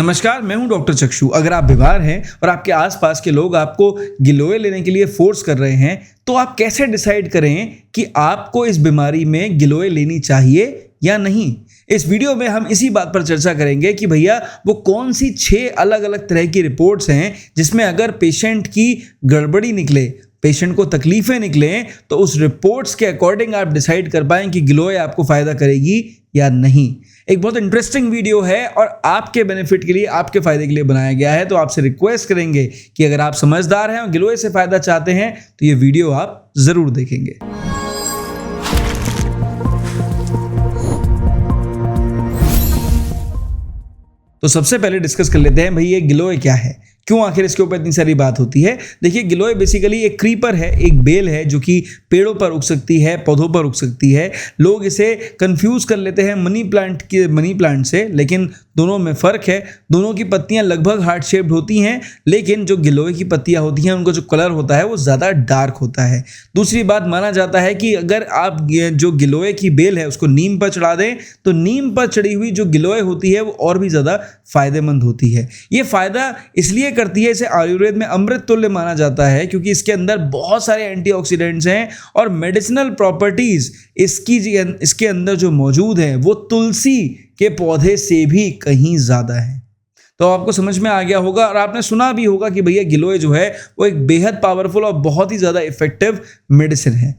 नमस्कार, मैं हूं डॉक्टर चक्षु। अगर आप बीमार हैं और आपके आसपास के लोग आपको गिलोय लेने के लिए फोर्स कर रहे हैं, तो आप कैसे डिसाइड करें कि आपको इस बीमारी में गिलोय लेनी चाहिए या नहीं। इस वीडियो में हम इसी बात पर चर्चा करेंगे कि भैया वो कौन सी 6 अलग अलग तरह की रिपोर्ट्स हैं जिसमें अगर पेशेंट की गड़बड़ी निकले, पेशेंट को तकलीफें निकलें, तो उस रिपोर्ट्स के अकॉर्डिंग आप डिसाइड कर पाएं कि गिलोय आपको फ़ायदा करेगी या नहीं। एक बहुत इंटरेस्टिंग वीडियो है और आपके बेनिफिट के लिए, आपके फ़ायदे के लिए बनाया गया है। तो आपसे रिक्वेस्ट करेंगे कि अगर आप समझदार हैं और गिलोय से फ़ायदा चाहते हैं तो ये वीडियो आप ज़रूर देखेंगे। तो सबसे पहले डिस्कस कर लेते हैं भाई ये गिलोय क्या है, क्यों आखिर इसके ऊपर इतनी सारी बात होती है। देखिए, गिलोय बेसिकली एक क्रीपर है, एक बेल है जो कि पेड़ों पर उग सकती है, पौधों पर उग सकती है। लोग इसे कंफ्यूज कर लेते हैं मनी प्लांट से, लेकिन दोनों में फ़र्क है। दोनों की पत्तियां लगभग हार्ट शेप्ड होती हैं, लेकिन जो गिलोय की पत्तियां होती हैं उनका जो कलर होता है वो ज़्यादा डार्क होता है। दूसरी बात, माना जाता है कि अगर आप जो गिलोय की बेल है उसको नीम पर चढ़ा दें तो नीम पर चढ़ी हुई जो गिलोय होती है वो और भी ज़्यादा फायदेमंद होती है। ये फ़ायदा इसलिए करती है, इसे आयुर्वेद में अमृत तुल्य माना जाता है क्योंकि इसके अंदर बहुत सारे एंटीऑक्सीडेंट्स हैं और मेडिसिनल प्रॉपर्टीज़ इसके अंदर जो मौजूद हैं वो तुलसी के पौधे से भी कहीं ज़्यादा है। तो आपको समझ में आ गया होगा और आपने सुना भी होगा कि भैया गिलोय जो है वो एक बेहद पावरफुल और बहुत ही ज़्यादा इफेक्टिव मेडिसिन है।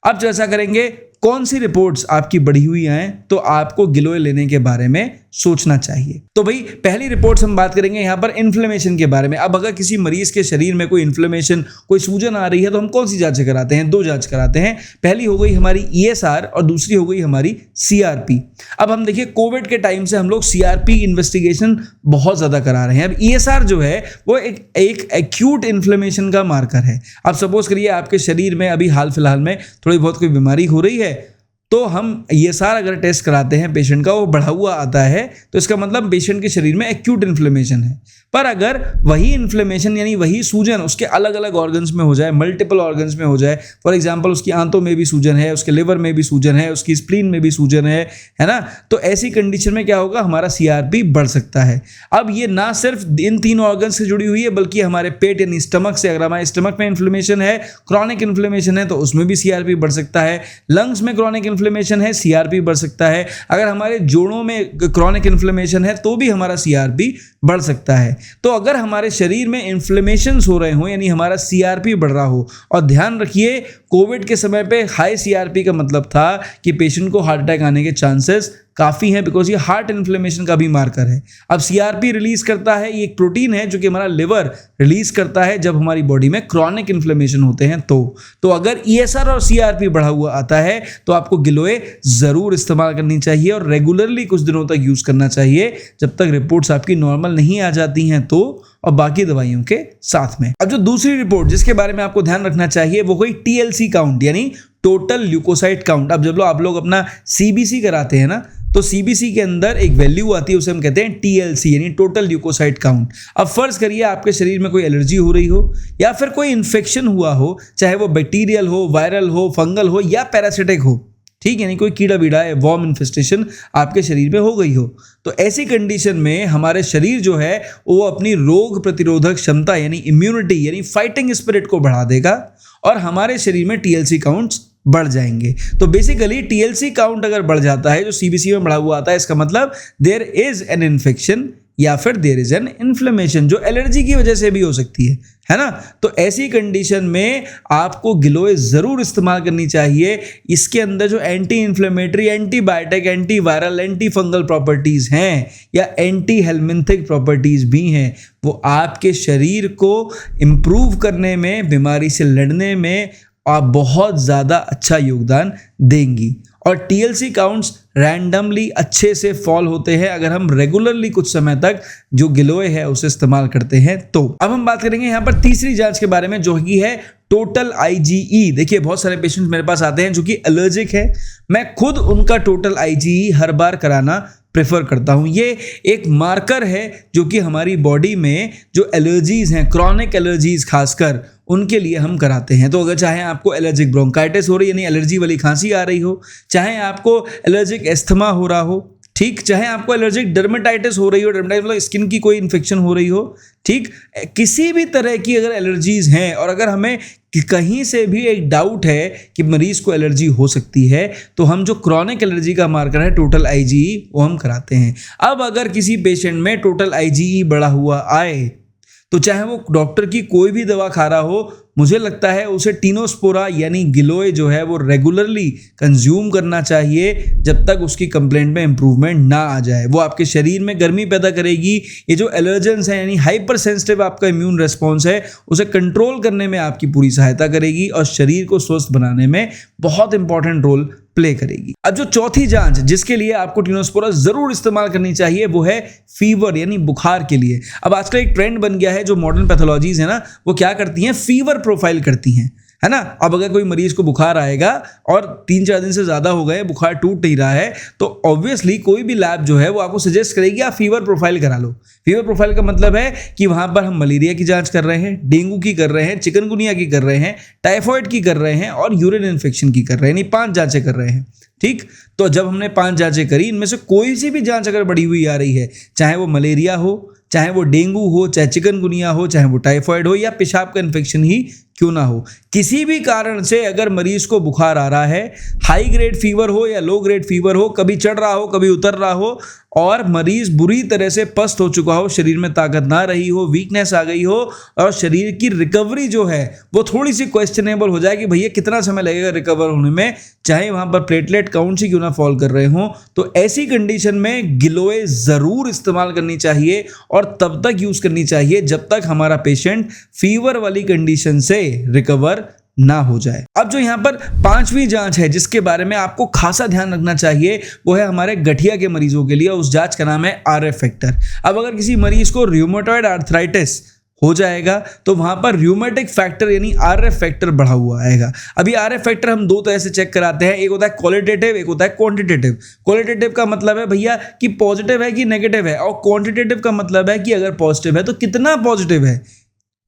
अब चर्चा करेंगे कौन सी रिपोर्ट्स आपकी बढ़ी हुई हैं तो आपको गिलोय लेने के बारे में सोचना चाहिए। तो भाई पहली रिपोर्ट्स हम बात करेंगे यहाँ पर इन्फ्लेमेशन के बारे में। अब अगर किसी मरीज के शरीर में कोई इन्फ्लेमेशन, कोई सूजन आ रही है तो हम कौन सी जांच कराते हैं? 2 जांच कराते हैं। पहली हो गई हमारी ESR और दूसरी हो गई हमारी CRP। अब हम देखिए, कोविड के टाइम से हम लोग CRP इन्वेस्टिगेशन बहुत ज़्यादा करा रहे हैं। अब ESR जो है वो एक एक्यूट इन्फ्लेमेशन का मार्कर है। अब सपोज करिए आपके शरीर में अभी हाल फिलहाल में थोड़ी बहुत कोई बीमारी हो रही है, तो हम ESR अगर टेस्ट कराते हैं पेशेंट का, वो बढ़ा हुआ आता है तो इसका मतलब पेशेंट के शरीर में एक्यूट इन्फ्लेमेशन है। पर अगर वही इन्फ्लेमेशन यानी वही सूजन उसके अलग अलग ऑर्गन्स में हो जाए, मल्टीपल ऑर्गन्स में हो जाए, फॉर एग्जांपल उसकी आंतों में भी सूजन है, उसके लिवर में भी सूजन है, उसकी स्प्लीन में भी सूजन है ना, तो ऐसी कंडीशन में क्या होगा, हमारा CRP बढ़ सकता है। अब ये ना सिर्फ इन 3 ऑर्गन से जुड़ी हुई है बल्कि हमारे पेट यानी स्टमक से, अगर हमारे स्टमक में इन्फ्लेमेशन है, क्रॉनिक इन्फ्लेमेशन है, तो उसमें भी CRP बढ़ सकता है। लंग्स में क्रॉनिक इन्फ्लेमेशन है, CRP बढ़ सकता है। अगर हमारे जोड़ों में क्रॉनिक इन्फ्लेमेशन है तो भी हमारा CRP बढ़ सकता है। तो अगर हमारे शरीर में इन्फ्लेमेशंस हो रहे हो यानी हमारा CRP बढ़ रहा हो, और ध्यान रखिए कोविड के समय पे हाई CRP का मतलब था कि पेशेंट को हार्ट अटैक आने के चांसेस काफ़ी हैं, बिकॉज ये हार्ट इन्फ्लेमेशन का भी मार्कर है। अब CRP रिलीज करता है, ये एक प्रोटीन है जो कि हमारा लिवर रिलीज करता है जब हमारी बॉडी में क्रॉनिक इन्फ्लेमेशन होते हैं। तो अगर ESR और CRP बढ़ा हुआ आता है तो आपको गिलोय ज़रूर इस्तेमाल करनी चाहिए और रेगुलरली कुछ दिनों तक यूज़ करना चाहिए जब तक रिपोर्ट्स आपकी नॉर्मल नहीं आ जाती हैं तो, और बाकी दवाइयों के साथ में। अब जो दूसरी रिपोर्ट जिसके बारे में आपको ध्यान रखना चाहिए वो कोई TLC काउंट यानी टोटल ल्यूकोसाइट काउंट। अब जब आप लोग अपना CBC कराते हैं ना, तो CBC के अंदर एक वैल्यू आती है, उसे हम कहते हैं TLC यानी टोटल ल्यूकोसाइट काउंट। अब फर्ज करिए आपके शरीर में कोई एलर्जी हो रही हो या फिर कोई इन्फेक्शन हुआ हो, चाहे वो बैक्टीरियल हो, वायरल हो, फंगल हो या पैरासिटिक हो, ठीक है, यानी कोई कीड़ा बीड़ा है, वॉर्म इन्फेस्टेशन आपके शरीर में हो गई हो, तो ऐसी कंडीशन में हमारे शरीर जो है वो अपनी रोग प्रतिरोधक क्षमता यानी इम्यूनिटी यानी फाइटिंग स्पिरिट को बढ़ा देगा और हमारे शरीर में TLC काउंट्स बढ़ जाएंगे। तो बेसिकली TLC काउंट अगर बढ़ जाता है, जो CBC में बढ़ा हुआ आता है, इसका मतलब देयर इज एन इन्फेक्शन या फिर देयर इज एन इन्फ्लेमेशन, जो एलर्जी की वजह से भी हो सकती है ना। तो ऐसी कंडीशन में आपको गिलोय ज़रूर इस्तेमाल करनी चाहिए। इसके अंदर जो anti inflammatory, antibiotic, anti viral, anti fungal properties हैं या एंटी हेलमिंथिक प्रॉपर्टीज़ भी हैं, वो आपके शरीर को इम्प्रूव करने में, बीमारी से लड़ने में आप बहुत ज़्यादा अच्छा योगदान देंगी। और TLC काउंट्स रैंडमली अच्छे से फॉल होते हैं अगर हम रेगुलरली कुछ समय तक जो गिलोय है उसे इस्तेमाल करते हैं। तो अब हम बात करेंगे यहाँ पर तीसरी जांच के बारे में जो कि है टोटल IgE। देखिए, बहुत सारे पेशेंट्स मेरे पास आते हैं जो कि एलर्जिक है, मैं खुद उनका टोटल IgE हर बार कराना प्रेफर करता हूँ। ये एक मार्कर है जो कि हमारी बॉडी में जो एलर्जीज़ हैं, क्रॉनिक एलर्जीज़ खासकर, उनके लिए हम कराते हैं। तो अगर चाहे आपको एलर्जिक ब्रोंकाइटिस हो रही है यानी एलर्जी वाली खांसी आ रही हो, चाहे आपको एलर्जिक एस्थमा हो रहा हो, ठीक, चाहे आपको एलर्जिक डर्मेटाइटिस हो रही हो, डर्मेटाइटिस मतलब स्किन की कोई इन्फेक्शन हो रही हो, ठीक, किसी भी तरह की अगर एलर्जीज हैं और अगर हमें कहीं से भी एक डाउट है कि मरीज को एलर्जी हो सकती है, तो हम जो क्रॉनिक एलर्जी का मार्कर है टोटल IgE वो हम कराते हैं। अब अगर किसी पेशेंट में टोटल IgE बढ़ा हुआ आए तो चाहे वो डॉक्टर की कोई भी दवा खा रहा हो, मुझे लगता है उसे टीनोस्पोरा यानी गिलोय जो है वो रेगुलरली कंज्यूम करना चाहिए जब तक उसकी कंप्लेंट में इंप्रूवमेंट ना आ जाए। वो आपके शरीर में गर्मी पैदा करेगी, ये जो एलर्जेंस है यानी हाइपर सेंसिटिव आपका इम्यून रेस्पॉन्स है उसे कंट्रोल करने में आपकी पूरी सहायता करेगी और शरीर को स्वस्थ बनाने में बहुत इंपॉर्टेंट रोल प्ले करेगी। अब जो चौथी जांच जिसके लिए आपको टीनोस्पोरा जरूर इस्तेमाल करनी चाहिए वो है फीवर यानी बुखार के लिए। अब आजकल एक ट्रेंड बन गया है, जो मॉडर्न पैथोलॉजीज है ना वो क्या करती हैं, फीवर प्रोफाइल करती हैं, है ना। अब अगर कोई मरीज को बुखार आएगा और 3-4 दिन से ज़्यादा हो गए, बुखार टूट नहीं रहा है, तो ऑब्वियसली कोई भी लैब जो है वो आपको सजेस्ट करेगी आप फीवर प्रोफाइल करा लो। फीवर प्रोफाइल का मतलब है कि वहाँ पर हम मलेरिया की जांच कर रहे हैं, डेंगू की कर रहे हैं, चिकनगुनिया की कर रहे हैं, टाइफॉइड की कर रहे हैं और यूरिन इन्फेक्शन की कर रहे हैं, यानी 5 जांचें कर रहे हैं। ठीक, तो जब हमने 5 जांचें करी, इनमें से कोई सी भी जांच अगर बढ़ी हुई आ रही है, चाहे वो मलेरिया हो, चाहे वो डेंगू हो, चाहे चिकनगुनिया हो, चाहे वो टाइफॉइड हो या पेशाब का इन्फेक्शन ही क्यों ना हो, किसी भी कारण से अगर मरीज को बुखार आ रहा है, हाई ग्रेड फीवर हो या लो ग्रेड फीवर हो, कभी चढ़ रहा हो कभी उतर रहा हो और मरीज बुरी तरह से पस्त हो चुका हो, शरीर में ताकत ना रही हो, वीकनेस आ गई हो और शरीर की रिकवरी जो है वो थोड़ी सी क्वेश्चनेबल हो जाए कि भैया कितना समय लगेगा रिकवर होने में, चाहे वहां पर प्लेटलेट काउंट से क्यों ना फॉल कर रहे हो, तो ऐसी कंडीशन में गिलोय जरूर इस्तेमाल करनी चाहिए और तब तक यूज करनी चाहिए जब तक हमारा पेशेंट फीवर वाली कंडीशन से रिकवर ना हो जाए। अब जो यहाँ पर 5वीं जांच है जिसके बारे में आपको खासा ध्यान रखना चाहिए वो है हमारे गठिया के मरीजों के लिए, उस जांच का नाम है RF फैक्टर। अब अगर किसी मरीज को रूमेटॉइड आर्थराइटिस हो जाएगा तो वहां पर रूमेटिक फैक्टर यानी RF फैक्टर बढ़ा हुआ आएगा। अभी RF फैक्टर हम 2 तरह से चेक कराते हैं, एक होता है क्वालिटेटिव, एक होता है क्वांटिटेटिव। क्वालिटेटिव का मतलब है भैया कि पॉजिटिव है कि नेगेटिव है, और क्वांटिटेटिव का मतलब है कि अगर पॉजिटिव है तो कितना पॉजिटिव है।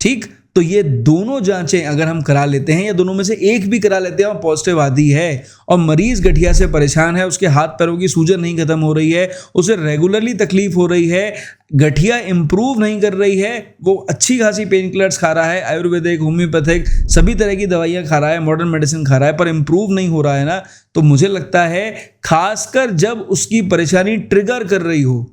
ठीक, तो ये दोनों जांचें अगर हम करा लेते हैं या दोनों में से एक भी करा लेते हैं और पॉजिटिव आती है और मरीज गठिया से परेशान है, उसके हाथ पैरों की सूजन नहीं खत्म हो रही है, उसे रेगुलरली तकलीफ हो रही है, गठिया इंप्रूव नहीं कर रही है, वो अच्छी खासी पेन किलर्स खा रहा है, आयुर्वेदिक, होम्योपैथिक सभी तरह की दवाइयाँ खा रहा है, मॉडर्न मेडिसिन खा रहा है, पर इंप्रूव नहीं हो रहा है ना, तो मुझे लगता है खासकर जब उसकी परेशानी ट्रिगर कर रही हो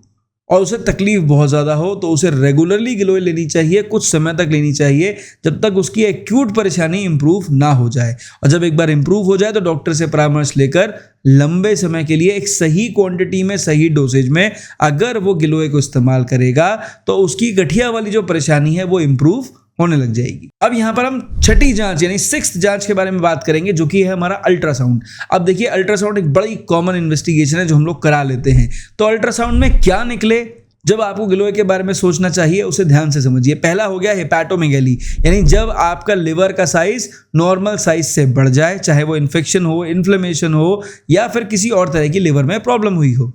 और उसे तकलीफ बहुत ज़्यादा हो तो उसे रेगुलरली गिलोय लेनी चाहिए, कुछ समय तक लेनी चाहिए जब तक उसकी एक्यूट परेशानी इंप्रूव ना हो जाए। और जब एक बार इंप्रूव हो जाए तो डॉक्टर से परामर्श लेकर लंबे समय के लिए एक सही क्वांटिटी में, सही डोसेज में अगर वो गिलोय को इस्तेमाल करेगा तो उसकी गठिया वाली जो परेशानी है वो इंप्रूव होने लग जाएगी। अब यहाँ पर हम 6ठी जांच यानी 6th जांच के बारे में बात करेंगे जो कि है हमारा अल्ट्रासाउंड। अब देखिए अल्ट्रासाउंड एक बड़ी कॉमन इन्वेस्टिगेशन है जो हम लोग करा लेते हैं। तो अल्ट्रासाउंड में क्या निकले, जब आपको गिलोय के बारे में सोचना चाहिए उसे ध्यान से समझिए। पहला हो गया हेपाटोमेगाली, यानी जब आपका लिवर का साइज नॉर्मल साइज से बढ़ जाए, चाहे वो इन्फेक्शन हो, इन्फ्लेमेशन हो या फिर किसी और तरह की लिवर में प्रॉब्लम हुई हो।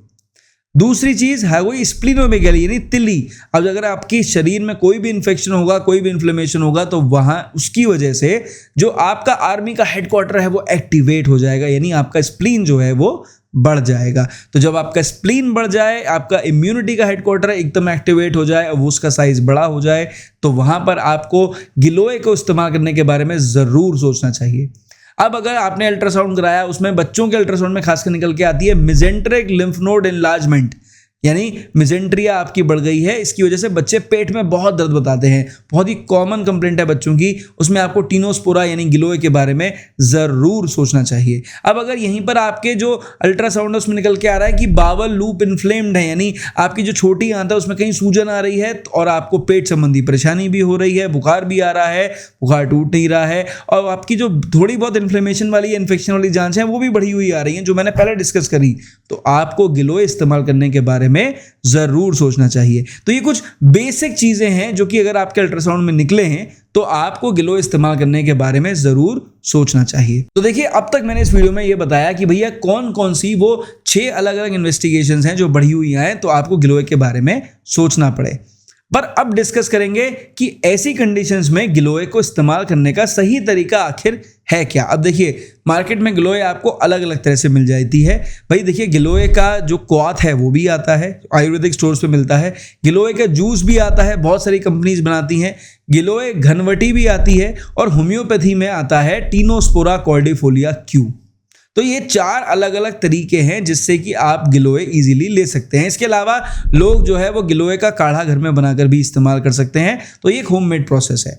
दूसरी चीज है वही स्प्लीनोमेगाली यानी तिल्ली। अब अगर आपकी शरीर में कोई भी इन्फेक्शन होगा, कोई भी इन्फ्लेमेशन होगा तो वहां उसकी वजह से जो आपका आर्मी का हेडक्वार्टर है वो एक्टिवेट हो जाएगा, यानी आपका स्प्लीन जो है वो बढ़ जाएगा। तो जब आपका स्प्लीन बढ़ जाए, आपका इम्यूनिटी का हेडक्वार्टर एकदम एक्टिवेट हो जाए और वो उसका साइज बड़ा हो जाए, तो वहां पर आपको गिलोय को इस्तेमाल करने के बारे में जरूर सोचना चाहिए। अब अगर आपने अल्ट्रासाउंड कराया, उसमें बच्चों के अल्ट्रासाउंड में खासकर निकल के आती है मेजेंट्रिक लिम्फ नोड एनलार्जमेंट, यानी मेजेंट्रिया आपकी बढ़ गई है, इसकी वजह से बच्चे पेट में बहुत दर्द बताते हैं। बहुत ही कॉमन कंप्लेंट है बच्चों की, उसमें आपको टीनोस्पोरा यानी गिलोय के बारे में ज़रूर सोचना चाहिए। अब अगर यहीं पर आपके जो अल्ट्रासाउंड है उसमें निकल के आ रहा है कि बावल लूप इन्फ्लेम्ड है, यानी आपकी जो छोटी आंत है उसमें कहीं सूजन आ रही है और आपको पेट संबंधी परेशानी भी हो रही है, बुखार भी आ रहा है, बुखार टूट नहीं रहा है और आपकी जो थोड़ी बहुत इन्फ्लेमेशन वाली इन्फेक्शन वाली जांच है वो भी बढ़ी हुई आ रही है जो मैंने पहले डिस्कस करी, तो आपको गिलोय इस्तेमाल करने के बारे में जरूर सोचना चाहिए। तो ये कुछ बेसिक चीजें हैं जो कि अगर आपके अल्ट्रासाउंड में निकले हैं तो आपको गिलोय इस्तेमाल करने के बारे में जरूर सोचना चाहिए। तो देखिए अब तक मैंने इस वीडियो में ये बताया कि भैया कौन कौन सी वो 6 अलग अलग इन्वेस्टिगेशंस हैं जो बढ़ी हुई हैं तो आपको गिलोय के बारे में सोचना पड़े। पर अब डिस्कस करेंगे कि ऐसी कंडीशंस में गिलोय को इस्तेमाल करने का सही तरीका आखिर है क्या। अब देखिए मार्केट में गिलोय आपको अलग अलग तरह से मिल जाती है भाई। देखिए गिलोय का जो क्वाथ है वो भी आता है, आयुर्वेदिक स्टोर्स पे मिलता है। गिलोय का जूस भी आता है, बहुत सारी कंपनीज बनाती हैं। गिलोय घनवटी भी आती है और होम्योपैथी में आता है टिनोस्पोरा कॉर्डिफोलिया क्यू। तो ये 4 अलग अलग तरीके हैं जिससे कि आप गिलोय इजीली ले सकते हैं। इसके अलावा लोग जो है वो गिलोय का काढ़ा घर में बनाकर भी इस्तेमाल कर सकते हैं। तो ये एक होममेड प्रोसेस है।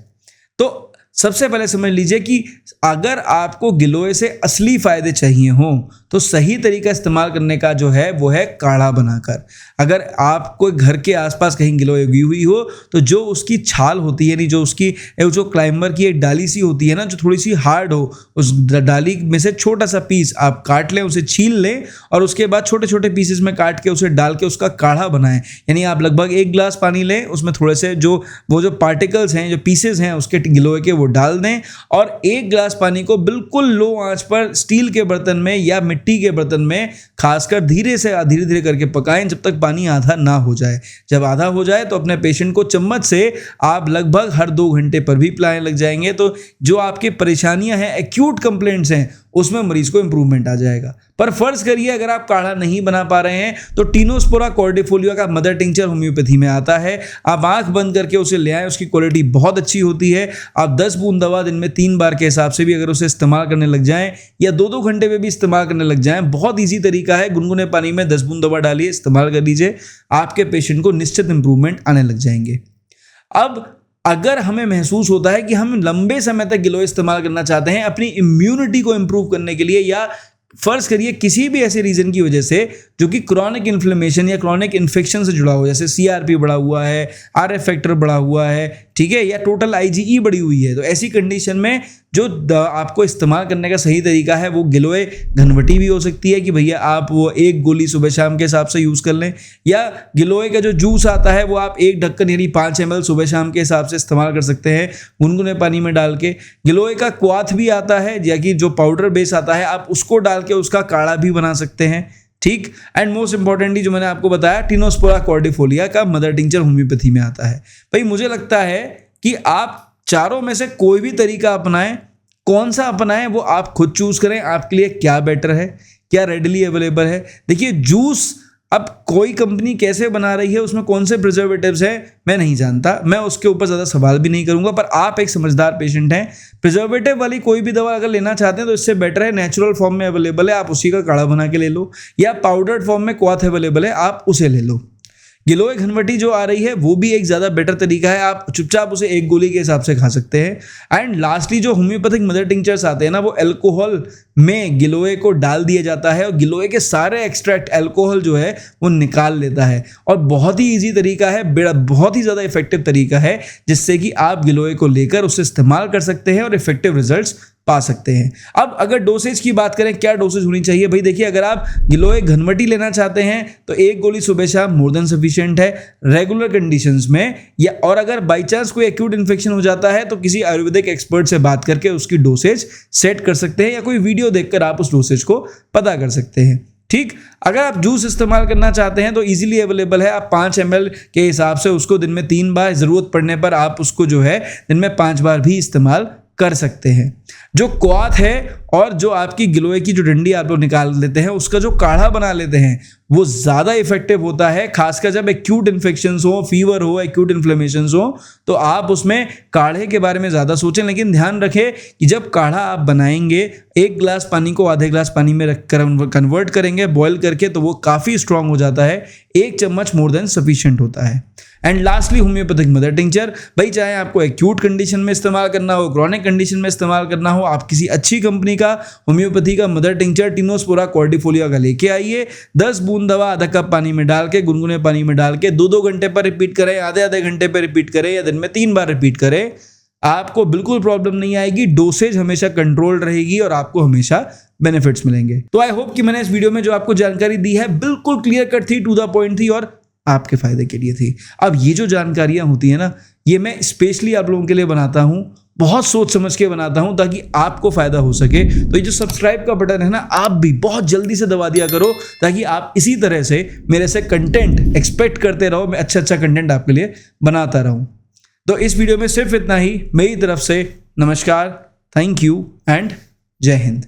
तो सबसे पहले समझ लीजिए कि अगर आपको गिलोय से असली फायदे चाहिए हो तो सही तरीका इस्तेमाल करने का जो है वो है काढ़ा बनाकर। अगर आपको घर के आसपास कहीं गिलोय उगी हुई हो तो जो उसकी छाल होती है, नहीं जो उसकी जो क्लाइंबर की एक डाली सी होती है ना, जो थोड़ी सी हार्ड हो, उस डाली में से छोटा सा पीस आप काट लें, उसे छील लें और उसके बाद छोटे छोटे पीसेस में काट के उसे डाल के उसका काढ़ा बनाएं। यानी आप लगभग 1 गिलास पानी लें, उसमें थोड़े से जो पार्टिकल्स हैं, जो पीसेस हैं उसके गिलोय के, वो डाल दें और 1 गिलास पानी को बिल्कुल लो आंच पर स्टील के बर्तन में या मिट्टी के बर्तन में खासकर धीरे धीरे करके पकाएं जब तक पानी आधा ना हो जाए। जब आधा हो जाए तो अपने पेशेंट को चम्मच से आप लगभग हर 2 घंटे पर भी पिलाने लग जाएंगे। तो जो आपकी परेशानियां हैं, एक्यूट कंप्लेंट्स हैं, उसमें मरीज को इंप्रूवमेंट आ जाएगा। पर फर्ज करिए अगर आप काढ़ा नहीं बना पा रहे हैं तो टिनोस्पोरा कॉर्डिफोलिया का मदर टिंचर होम्योपैथी में आता है। आप आंख बंद करके उसे ले आएं, उसकी क्वालिटी बहुत अच्छी होती है। आप 10 बूंद दवा दिन में 3 बार के हिसाब से भी अगर उसे इस्तेमाल करने लग जाएं या 2-2 घंटे में भी इस्तेमाल करने लग जाएं, बहुत ईजी तरीका है। गुनगुने पानी में 10 बूंद दवा डालिए, इस्तेमाल कर लीजिए, आपके पेशेंट को निश्चित इंप्रूवमेंट आने लग जाएंगे। अब अगर हमें महसूस होता है कि हम लंबे समय तक गिलोय इस्तेमाल करना चाहते हैं अपनी इम्यूनिटी को इंप्रूव करने के लिए, या फर्ज करिए किसी भी ऐसे रीजन की वजह से जो कि क्रॉनिक इन्फ्लेमेशन या क्रॉनिक इन्फेक्शन से जुड़ा हो, जैसे सीआरपी बढ़ा हुआ है, आरएफ फैक्टर बढ़ा हुआ है, ठीक है, या टोटल आईजीई बढ़ी हुई है, तो ऐसी कंडीशन में जो आपको इस्तेमाल करने का सही तरीका है वो गिलोय घनवटी भी हो सकती है कि भैया आप वो 1 गोली सुबह शाम के हिसाब से यूज़ कर लें, या गिलोय का जो जूस आता है वो आप 1 ढक्कन यानी 5 ml सुबह शाम के हिसाब से इस्तेमाल कर सकते हैं गुनगुने पानी में डाल के। गिलोय का क्वाथ भी आता है, या कि जो पाउडर बेस आता है, आप उसको डाल के उसका काढ़ा भी बना सकते हैं, ठीक। एंड मोस्ट इंपॉर्टेंटली जो मैंने आपको बताया, टिनोस्पोरा कॉर्डिफोलिया का मदर टिंचर होम्योपैथी में आता है। भाई मुझे लगता है कि आप चारों में से कोई भी तरीका अपनाएं, कौन सा अपनाएं वो आप खुद चूज करें, आपके लिए क्या बेटर है, क्या रेडीली अवेलेबल है। देखिए जूस अब कोई कंपनी कैसे बना रही है, उसमें कौन से प्रिजर्वेटिव्स हैं मैं नहीं जानता, मैं उसके ऊपर ज़्यादा सवाल भी नहीं करूंगा। पर आप एक समझदार पेशेंट हैं, प्रिजर्वेटिव वाली कोई भी दवा अगर लेना चाहते हैं तो इससे बेटर है नेचुरल फॉर्म में अवेलेबल है, आप उसी का काढ़ा बना के ले लो, या पाउडर्ड फॉर्म में क्वाथ अवेलेबल है, आप उसे ले लो। गिलोय घनवटी जो आ रही है वो भी एक ज़्यादा बेटर तरीका है, आप चुपचाप उसे 1 गोली के हिसाब से खा सकते हैं। एंड लास्टली जो होम्योपैथिक मदर टिंचर्स आते हैं ना, वो अल्कोहल में गिलोय को डाल दिया जाता है और गिलोय के सारे एक्सट्रैक्ट अल्कोहल जो है वो निकाल लेता है, और बहुत ही ईजी तरीका है, बहुत ही ज़्यादा इफेक्टिव तरीका है जिससे कि आप गिलोय को लेकर उसे इस्तेमाल कर सकते हैं और इफेक्टिव रिजल्ट्स पा सकते हैं। अब अगर डोसेज की बात करें, क्या डोसेज होनी चाहिए, भाई देखिए अगर आप गिलोय घनवटी लेना चाहते हैं तो 1 गोली सुबह शाम मोर देन सफिशिएंट है रेगुलर कंडीशंस में, या और अगर बाई चांस कोई एक्यूट इन्फेक्शन हो जाता है तो किसी आयुर्वेदिक एक्सपर्ट से बात करके उसकी डोसेज सेट कर सकते हैं, या कोई वीडियो देखकर आप उस डोसेज को पता कर सकते हैं, ठीक। अगर आप जूस इस्तेमाल करना चाहते हैं तो इजीली अवेलेबल है, आप 5 ml के हिसाब से उसको दिन में 3 बार, ज़रूरत पड़ने पर आप उसको जो है दिन में 5 बार भी इस्तेमाल कर सकते हैं। जो क्वाथ है और जो आपकी गिलोय की जो डंडी आप लोग निकाल लेते हैं उसका जो काढ़ा बना लेते हैं वो ज़्यादा इफेक्टिव होता है, खासकर जब एक्यूट इन्फेक्शंस हो, फीवर हो, एक्यूट इन्फ्लेमेशंस हो, तो आप उसमें काढ़े के बारे में ज़्यादा सोचें। लेकिन ध्यान रखें कि जब काढ़ा आप बनाएंगे 1 गिलास पानी को आधे गिलास पानी में रखकर कन्वर्ट करेंगे बॉयल करके, तो वो काफ़ी स्ट्रांग हो जाता है, 1 चम्मच मोर देन सफिशिएंट होता है। And lastly homeopathic mother tincture, भाई चाहे आपको एक्यूट कंडीशन में इस्तेमाल करना हो, क्रॉनिक कंडीशन में इस्तेमाल करना हो, आप किसी अच्छी कंपनी का होम्योपैथी का मदर टिंचर टिनोस्पोरा कॉर्डिफोलिया का लेके आइए, 10 बूंद दवा आधा कप पानी में डाल के, गुनगुने पानी में डाल के 2-2 घंटे पर रिपीट करें, आधे घंटे पर रिपीट करें, या दिन में 3 बार रिपीट करें, आपको बिल्कुल प्रॉब्लम नहीं आएगी, डोसेज हमेशा कंट्रोल रहेगी और आपको हमेशा बेनिफिट्स मिलेंगे। तो आई होप कि मैंने इस वीडियो में जो आपको जानकारी दी है बिल्कुल क्लियर कट थी, टू द पॉइंट थी और आपके फायदे के लिए थी। अब ये जो जानकारियां होती है ना, ये मैं स्पेशली आप लोगों के लिए बनाता हूं, बहुत सोच समझ के बनाता हूं ताकि आपको फायदा हो सके। तो ये जो सब्सक्राइब का बटन है ना, आप भी बहुत जल्दी से दबा दिया करो ताकि आप इसी तरह से मेरे से कंटेंट एक्सपेक्ट करते रहो, मैं अच्छा कंटेंट आपके लिए बनाता रहूं। तो इस वीडियो में सिर्फ इतना ही, मेरी तरफ से नमस्कार, थैंक यू एंड जय हिंद।